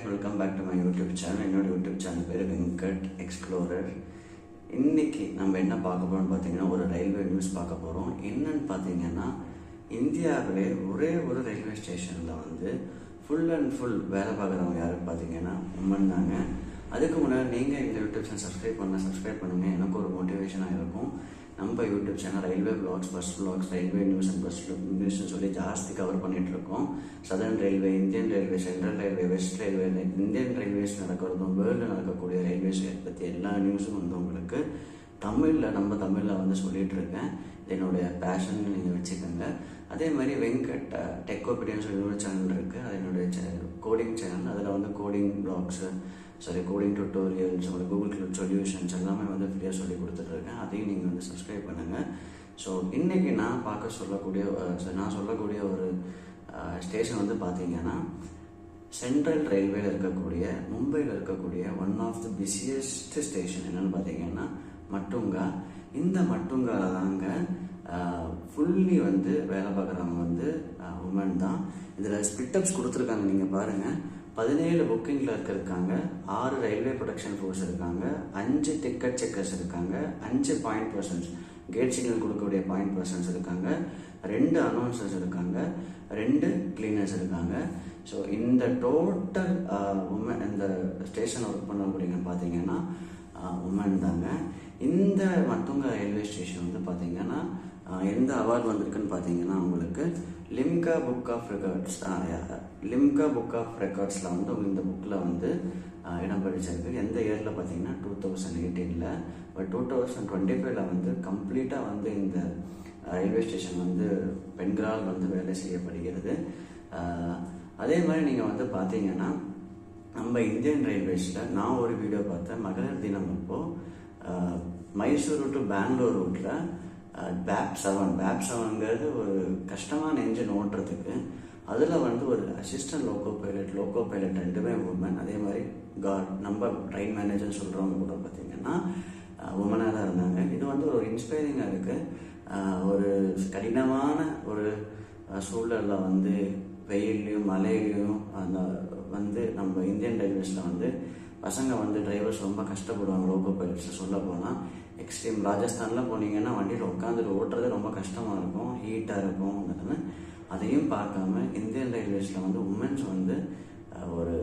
guys, welcome back to my YouTube channel. என்னோட YouTube channel பேர் Venkat explorer. இன்னைக்கு நம்ம என்ன பார்க்க போகிறோம்னு பார்த்தீங்கன்னா ஒரு ரயில்வே நியூஸ் பார்க்க போகிறோம். என்னன்னு பார்த்தீங்கன்னா இந்தியாவிலே ஒரே ஒரு ரயில்வே ஸ்டேஷனில் வந்து ஃபுல் அண்ட் ஃபுல் வேலை பார்க்குறவங்க யாருன்னு பார்த்தீங்கன்னா உமன் தாங்க. அதுக்கு முன்னாடி நீங்கள் இந்த யூடியூப் சேனல் சப்ஸ்கிரைப் பண்ணுங்கள். எனக்கு ஒரு மோட்டிவேஷனாக இருக்கும். நம்ம YouTube channel railway vlogs, bus vlogs, railway news and bus நியூஸ்னு சொல்லி ஜாஸ்தி கவர் பண்ணிகிட்டு இருக்கோம். Southern railway, Indian railway, central railway, west railway, Indian railways நடக்கிறதும் வேர்ல்டில் நடக்கக்கூடிய ரயில்வேஸ் பற்றி எல்லா நியூஸும் வந்து உங்களுக்கு நம்ம தமிழில் வந்து சொல்லிகிட்டு இருக்கேன். என்னுடைய பேஷன் நீங்கள் வச்சுக்கோங்க. அதே மாதிரி வெங்கட் டெக்கோபீடியன்ஸ் யூடியூப் சேனல் இருக்குது. அது என்னுடைய கோடிங் சேனல். அதில் வந்து கோடிங் ப்ளாக்ஸு, கோடிங் டுட்டோரியல்ஸ், உங்களுக்கு கூகுள் சொல்யூஷன்ஸ் எல்லாமே வந்து ஃப்ரீயாக சொல்லி கொடுத்துட்ருக்கேன். அதையும் நீங்கள் வந்து சப்ஸ்கிரைப் பண்ணுங்கள். ஸோ இன்றைக்கி நான் சொல்லக்கூடிய ஒரு ஸ்டேஷன் வந்து பார்த்தீங்கன்னா சென்ட்ரல் ரயில்வேல இருக்கக்கூடிய மும்பையில் இருக்கக்கூடிய one of the busiest station என்னென்னு பார்த்தீங்கன்னா மட்டுங்கா. இந்த மட்டுங்கால தாங்க ஃபுல்லி வந்து வேலை பார்க்குறவங்க வந்து உமன் தான். இதில் ஸ்பிட்டப்ஸ் கொடுத்துருக்காங்க. நீங்கள் பாருங்கள், 17 புக்கிங்கில் இருக்காங்க, 6 ரயில்வே ப்ரொடக்ஷன் ஃபோர்ஸ் இருக்காங்க, 5 டிக்கெட் செக்கர்ஸ் இருக்காங்க, 5 பாயிண்ட் பர்சன்ஸ் கேட் சிக்னல் கொடுக்கக்கூடிய பாயிண்ட் பர்சன்ஸ் இருக்காங்க, 2 அனௌன்சர்ஸ் இருக்காங்க, 2 கிளீனர்ஸ் இருக்காங்க. ஸோ இந்த டோட்டல் உமன் இந்த ஸ்டேஷன் ஒர்க் பண்ணக்கூடியன்னு பார்த்தீங்கன்னா உமன் தாங்க. இந்த மட்டுங்க ரயில்வே ஸ்டேஷன் வந்து பார்த்தீங்கன்னா எந்த அவார்டு வந்திருக்குன்னு பார்த்தீங்கன்னா உங்களுக்கு லிம்கா புக் ஆஃப் ரெக்கார்ட்ஸில் வந்து இந்த புக்கில் வந்து இடம் பிடிச்சிருக்கு. எந்த இயரில் பார்த்தீங்கன்னா 2018. பட் 2025 வந்து கம்ப்ளீட்டாக வந்து இந்த ரயில்வே ஸ்டேஷன் வந்து பெண்களால் வந்து வேலை செய்யப்படுகிறது. அதே மாதிரி நீங்கள் வந்து பார்த்தீங்கன்னா நம்ம இந்தியன் ரயில்வேஸில் நான் ஒரு வீடியோ பார்த்தேன். மகளிர் தினம் அப்போது மைசூரு டு பெங்களூர் ரூட்டில் பேப் 7ங்கிறது ஒரு கஷ்டமான என்ஜின் ஓட்டுறதுக்கு. அதில் வந்து ஒரு அசிஸ்டன்ட் லோக்கோ பைலட் 2 உமன். அதே மாதிரி நம்ம ட்ரெயின் மேனேஜர் சொல்கிறவங்க கூட பார்த்தீங்கன்னா உமனாக தான் இருந்தாங்க. இது வந்து ஒரு இன்ஸ்பைரிங்காக இருக்குது. ஒரு கடினமான ஒரு சூழலில் வந்து வெயிலையும் மழையிலையும் அந்த வந்து நம்ம இந்தியன் ரயில்வேஸில் வந்து பசங்க வந்து டிரைவர்ஸ் ரொம்ப கஷ்டப்படுவாங்க. லோக்கோ பைலட்ஸில் சொல்ல போனால் எக்ஸ்ட்ரீம் ராஜஸ்தானில் போனீங்கன்னா வண்டியில் உட்காந்துட்டு ஓட்டுறது ரொம்ப கஷ்டமாக இருக்கும், ஹீட்டாக இருக்கும். அதையும் பார்க்காம இந்தியன் ரயில்வேஸில் வந்து உமன்ஸ் வந்து ஒரு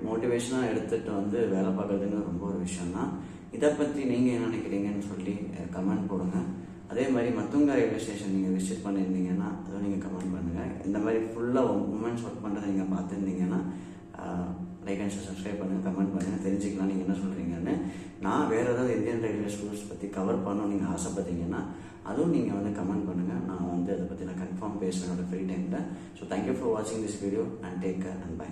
மோட்டிவேஷனாக எடுத்துகிட்டு வந்து வேலை பார்க்குறதுன்னு ரொம்ப ஒரு விஷயம்தான். இதை பற்றி நீங்கள் என்ன நினைக்கிறீங்கன்னு சொல்லி கமெண்ட் போடுங்க. அதே மாதிரி மட்டுங்கா ரயில்வே ஸ்டேஷன் நீங்கள் விசிட் பண்ணியிருந்தீங்கன்னா அதுவும் நீங்கள் கமெண்ட் பண்ணுங்கள். இந்த மாதிரி ஃபுல்லாக உமன்ஸ் ஒர்க் பண்ணுறதை நீங்கள் பார்த்துருந்தீங்கன்னா லைக் அண்ட் சப்ஸ்கிரைப் பண்ணுங்கள், கமெண்ட் பண்ணுங்கள், தெரிஞ்சுக்கலாம் நீங்கள் என்ன சொல்கிறீங்கன்னு. நான் வேறு ஏதாவது இந்தியன் ரயில்வே ஸ்கூல்ஸ் பற்றி கவர் பண்ணணும் நீங்கள் ஆசைப்பட்டீங்கன்னா அதுவும் நீங்கள் வந்து கமெண்ட் பண்ணுங்கள். நான் வந்து அதை பற்றி கன்ஃபார்ம் பேசுகிறேன் என்னோட ஃப்ரீ டைமில். ஸோ தேங்க்யூ ஃபார் வாட்சிங் this video and take care and by.